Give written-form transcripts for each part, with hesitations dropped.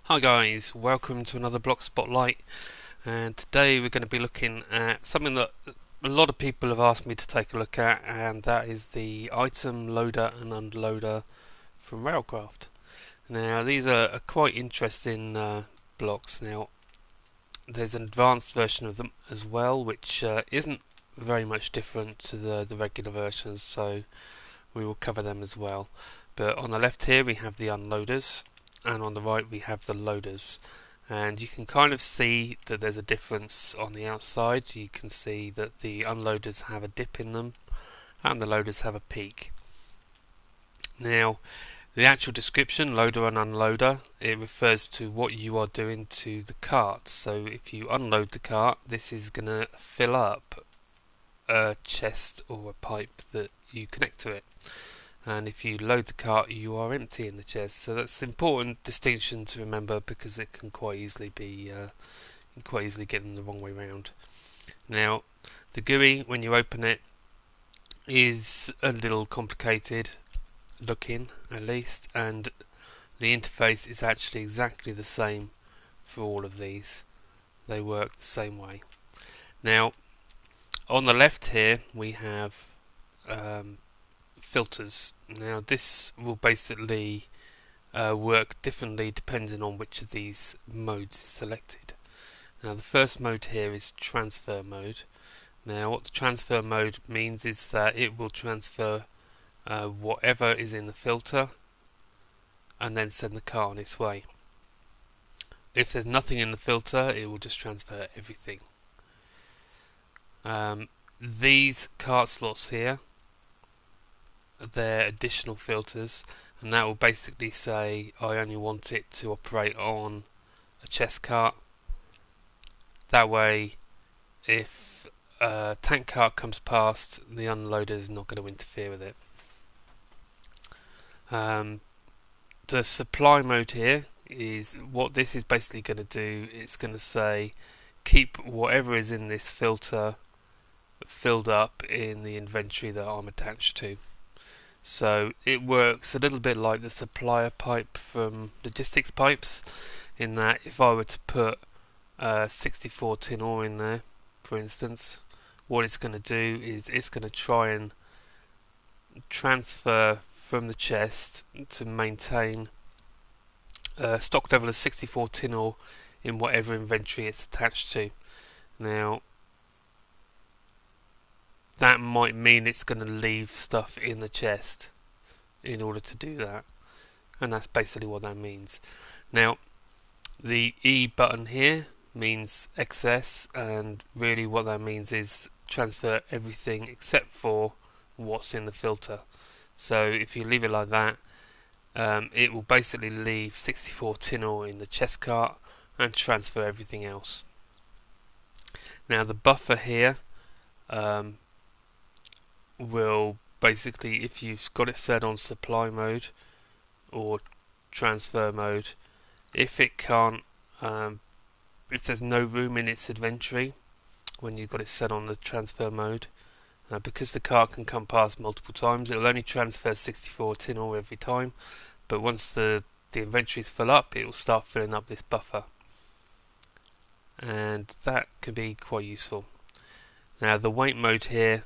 Hi guys, welcome to another Block Spotlight, and today we're going to be looking at something that a lot of people have asked me to take a look at, and that is the item loader and unloader from Autocraft. Now these are quite interesting blocks. Now there's an advanced version of them as well, which isn't very much different to the regular versions, so we will cover them as well. But on the left here we have the unloaders, and on the right we have the loaders, and you can kind of see that there's a difference on the outside. You can see that the unloaders have a dip in them and the loaders have a peak. Now the actual description, loader and unloader, it refers to what you are doing to the cart. So if you unload the cart, this is going to fill up a chest or a pipe that you connect to it, and if you load the cart you are emptying the chest. So that's an important distinction to remember, because it can quite easily get them the wrong way round. Now the GUI, when you open it, is a little complicated looking, at least, and the interface is actually exactly the same for all of these. They work the same way. Now on the left here we have filters. Now this will basically work differently depending on which of these modes is selected. Now the first mode here is transfer mode. Now what the transfer mode means is that it will transfer whatever is in the filter and then send the cart on its way. If there's nothing in the filter, it will just transfer everything. These cart slots here, they're additional filters, and that will basically say I only want it to operate on a chest cart. That way if a tank cart comes past, the unloader is not going to interfere with it. The supply mode here is what this is basically going to do. It's going to say keep whatever is in this filter filled up in the inventory that I'm attached to. So it works a little bit like the supplier pipe from logistics pipes, in that if I were to put 64 tin ore in there, for instance, what it's going to do is it's going to try and transfer from the chest to maintain stock level of 64 tin ore in whatever inventory it's attached to. Now that might mean it's going to leave stuff in the chest in order to do that, and that's basically what that means. Now the E button here means excess, and really what that means is transfer everything except for what's in the filter. So if you leave it like that, it will basically leave 64 tin ore in the chest cart and transfer everything else. Now the buffer here will basically, if you've got it set on supply mode or transfer mode, if it can't, if there's no room in its inventory when you've got it set on the transfer mode, because the cart can come past multiple times, it will only transfer 64 tin ore every time, but once the inventory is full up, it will start filling up this buffer, and that can be quite useful. Now the wait mode here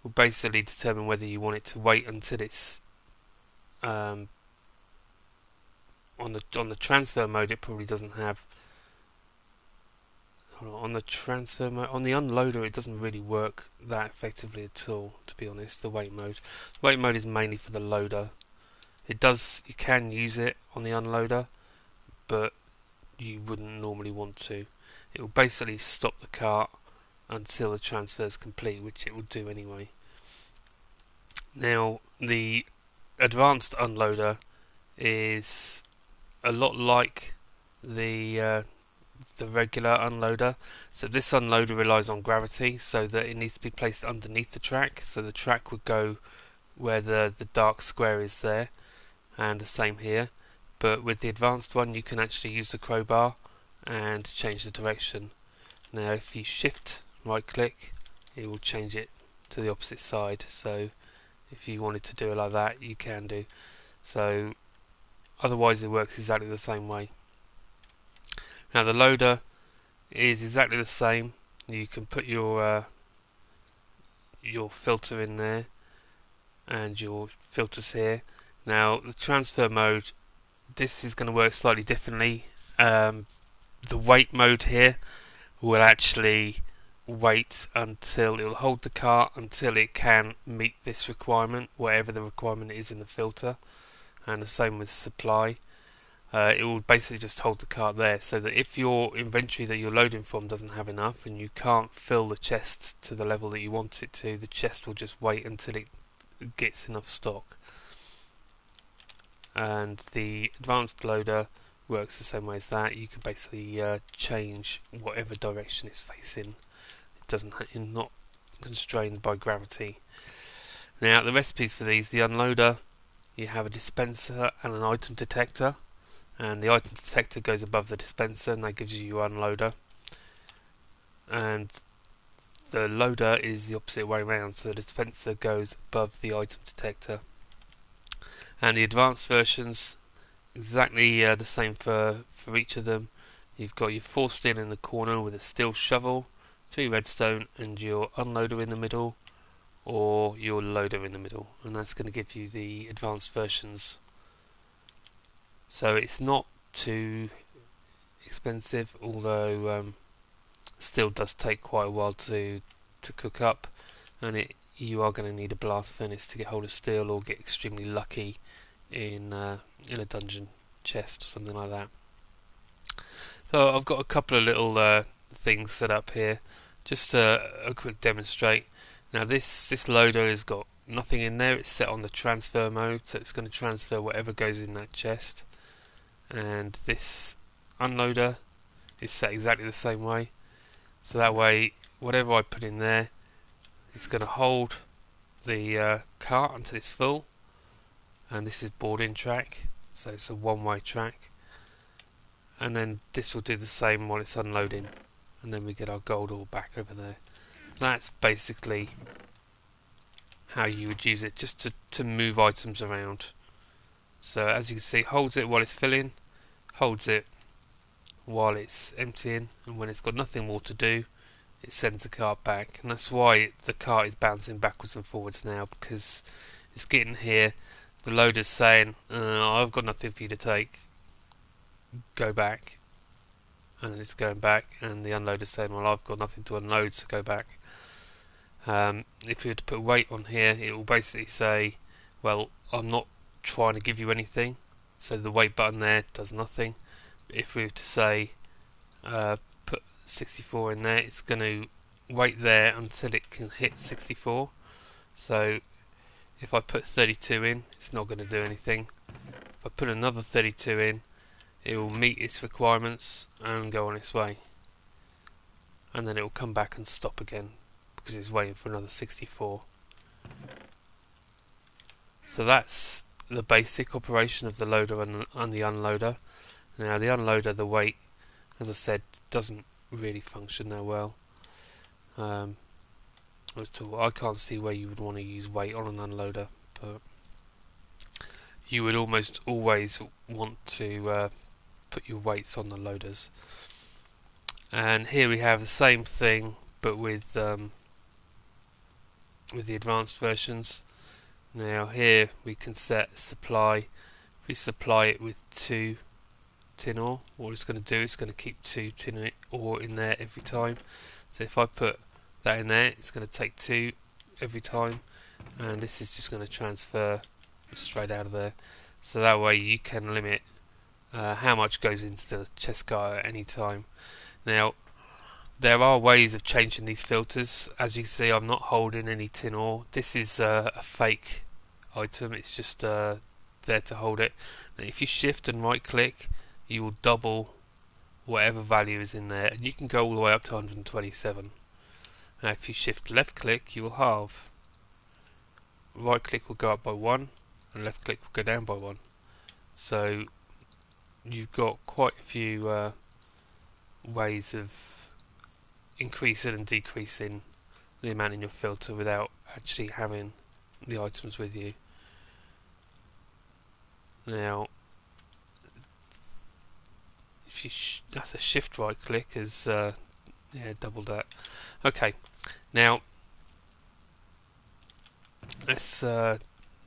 will basically determine whether you want it to wait until it's on the transfer mode. It probably doesn't have on the transfer mode. On the unloader it doesn't really work that effectively at all, to be honest. The wait mode is mainly for the loader. You can use it on the unloader, but you wouldn't normally want to. It will basically stop the cart until the transfer is complete, which it will do anyway. Now the advanced unloader is a lot like the regular unloader. So this unloader relies on gravity, so that it needs to be placed underneath the track, so the track would go where the dark square is there, and the same here. But with the advanced one you can actually use the crowbar and change the direction. Now if you shift right click, it will change it to the opposite side, so if you wanted to do it like that you can do. So otherwise it works exactly the same way. Now the loader is exactly the same. You can put your filter in there and your filters here. Now the transfer mode, this is going to work slightly differently. The wait mode here will actually wait until it will hold the cart until it can meet this requirement, whatever the requirement is in the filter, and the same with supply. It will basically just hold the cart there, so that if your inventory that you're loading from doesn't have enough and you can't fill the chest to the level that you want it to, the chest will just wait until it gets enough stock. And the advanced loader works the same way as that. You can basically change whatever direction it's facing. You're not constrained by gravity. Now the recipes for these: the unloader, you have a dispenser and an item detector, and the item detector goes above the dispenser and that gives you your unloader, and the loader is the opposite way around, so the dispenser goes above the item detector. And the advanced versions, exactly the same for each of them. You've got your 4 steel in the corner with a steel shovel, 3 redstone, and your unloader in the middle, or your loader in the middle, and that's going to give you the advanced versions. So it's not too expensive, although steel does take quite a while to cook up, and you are going to need a blast furnace to get hold of steel, or get extremely lucky in a dungeon chest or something like that. So I've got a couple of little things set up here, just a quick demonstrate. Now this loader has got nothing in there. It's set on the transfer mode, so it's going to transfer whatever goes in that chest. And this unloader is set exactly the same way, so that way whatever I put in there, it's going to hold the cart until it's full. And this is board-in track, so it's a one-way track, and then this will do the same while it's unloading, and then we get our gold all back over there. That's basically how you would use it, just to move items around. So as you can see, holds it while it's filling, holds it while it's emptying, and when it's got nothing more to do, it sends the cart back. And that's why the cart is bouncing backwards and forwards now, because it's getting here, the loader's saying, I've got nothing for you to take, go back, and it's going back, and the unloader's saying, well, I've got nothing to unload, so go back. If you were to put weight on here, it will basically say, well, I'm not trying to give you anything, so the weight button there does nothing. If we were to say put 64 in there, it's going to wait there until it can hit 64. So if I put 32 in, it's not going to do anything. If I put another 32 in, it will meet its requirements and go on its way, and then it will come back and stop again because it's waiting for another 64. So that's the basic operation of the loader and the unloader. Now the unloader, the weight, as I said, doesn't really function that well. I can't see where you would want to use weight on an unloader, but you would almost always want to put your weights on the loaders. And here we have the same thing, but with the advanced versions. Now here we can set supply. If we supply it with 2 tin ore, what it's going to do is going to keep 2 tin ore in there every time. So if I put that in there, it's going to take 2 every time, and this is just going to transfer straight out of there. So that way you can limit how much goes into the chest cart at any time. Now there are ways of changing these filters. As you can see, I'm not holding any tin ore. This is a fake item, it's just there to hold it. Now if you shift and right click, you will double whatever value is in there, and you can go all the way up to 127. Now if you shift left click, you will halve. Right click will go up by 1, and left click will go down by 1. So you've got quite a few ways of increasing and decreasing the amount in your filter without actually having the items with you. Now if you that's a shift right click is yeah, double that. Okay, now let's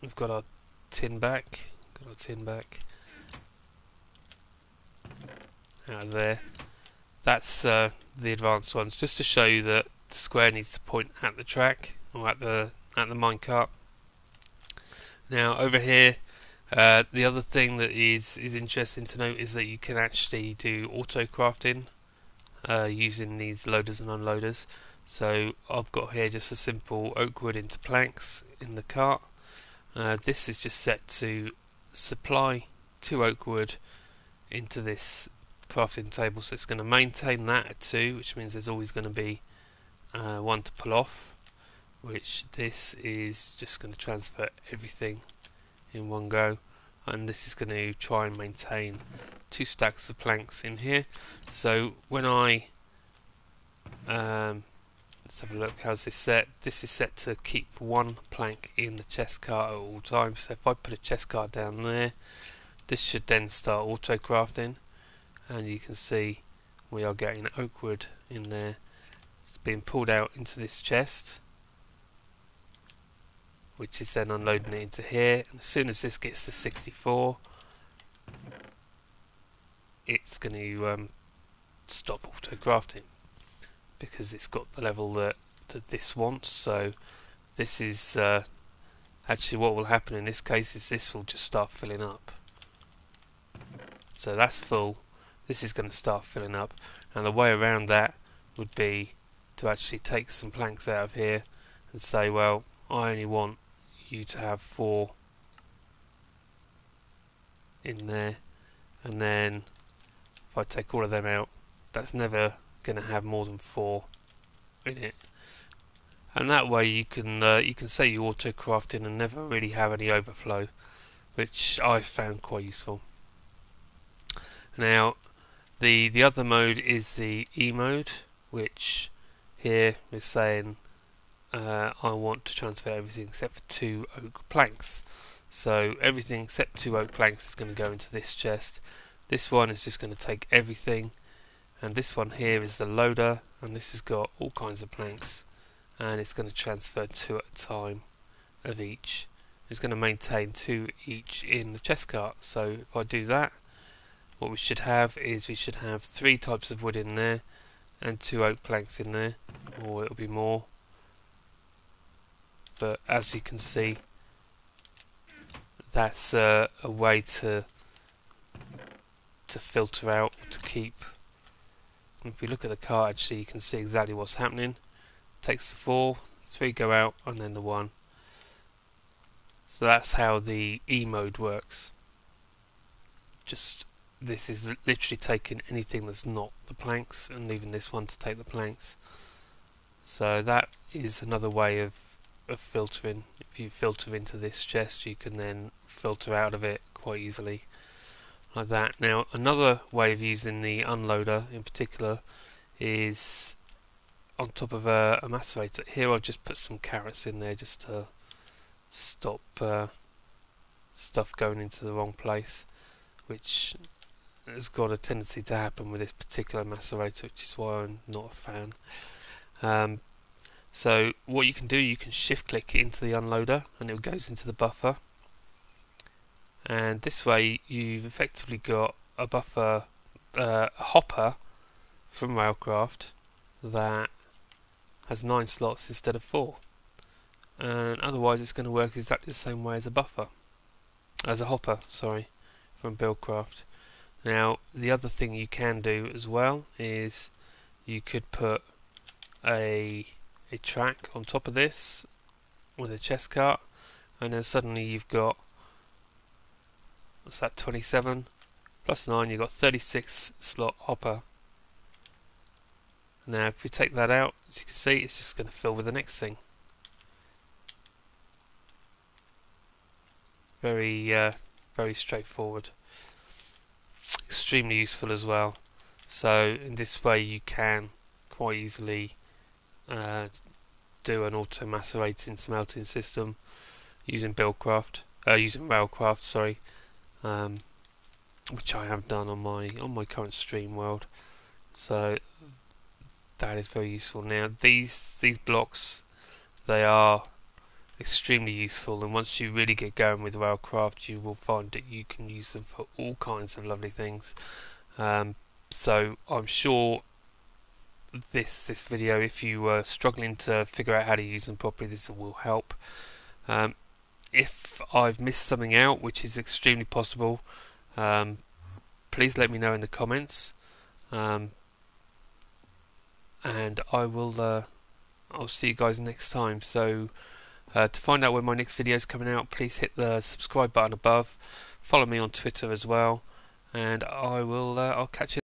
we've got our tin back. Got our tin back out of there. That's the advanced ones, just to show you that the square needs to point at the track or at the minecart. Now over here, the other thing that is interesting to note is that you can actually do auto-crafting using these loaders and unloaders. So I've got here just a simple oak wood into planks in the cart. This is just set to supply 2 oak wood into this crafting table, so it's going to maintain that at 2, which means there's always going to be 1 to pull off, which this is just going to transfer everything in one go, and this is going to try and maintain 2 stacks of planks in here. So when I let's have a look, how's this set? This is set to keep 1 plank in the chest cart at all times. So if I put a chest cart down there, this should then start auto crafting, and you can see we are getting oak wood in there. It's being pulled out into this chest, which is then unloading it into here, and as soon as this gets to 64, it's going to stop auto crafting, because it's got the level that this wants. So this is actually what will happen in this case is this will just start filling up. So that's full, this is going to start filling up, and the way around that would be to actually take some planks out of here and say, well, I only want you to have 4 in there, and then if I take all of them out, that's never going to have more than 4 in it, and that way you can say you auto crafting and never really have any overflow, which I've found quite useful. Now the other mode is the E mode, which here we're saying I want to transfer everything except for 2 oak planks. So everything except 2 oak planks is going to go into this chest. This one is just going to take everything, and this one here is the loader, and this has got all kinds of planks, and it's going to transfer 2 at a time of each. It's going to maintain 2 each in the chest cart. So if I do that, what we should have is we should have 3 types of wood in there and 2 oak planks in there, or it'll be more. But as you can see, that's a way to filter out, to keep. And if we look at the cart, actually you can see exactly what's happening. Takes the 4, 3 go out, and then the 1. So that's how the E mode works. Just this is literally taking anything that's not the planks and leaving this one to take the planks. So that is another way of filtering. If you filter into this chest, you can then filter out of it quite easily, like that. Now another way of using the unloader in particular is on top of a macerator. Here I've just put some carrots in there just to stop stuff going into the wrong place, which has got a tendency to happen with this particular macerator, which is why I'm not a fan. So what you can do, you can shift click into the unloader and it goes into the buffer, and this way you've effectively got a buffer, a hopper from Railcraft that has 9 slots instead of 4, and otherwise it's going to work exactly the same way as a buffer, as a hopper, sorry, from Buildcraft. Now the other thing you can do as well is you could put a track on top of this with a chest cart, and then suddenly you've got, what's that, 27 plus 9, you've got 36 slot hopper. Now if we take that out, as you can see, it's just going to fill with the next thing. Very straightforward. Extremely useful as well. So in this way you can quite easily do an auto macerating smelting system using Railcraft, sorry. which I have done on my current stream world. So that is very useful. Now these blocks, they are extremely useful, and once you really get going with Railcraft, you will find that you can use them for all kinds of lovely things. So I'm sure this video, if you were struggling to figure out how to use them properly, this will help. If I've missed something out, which is extremely possible, please let me know in the comments, and I'll see you guys next time. So to find out when my next video is coming out, please hit the subscribe button above. Follow me on Twitter as well, and I'll catch you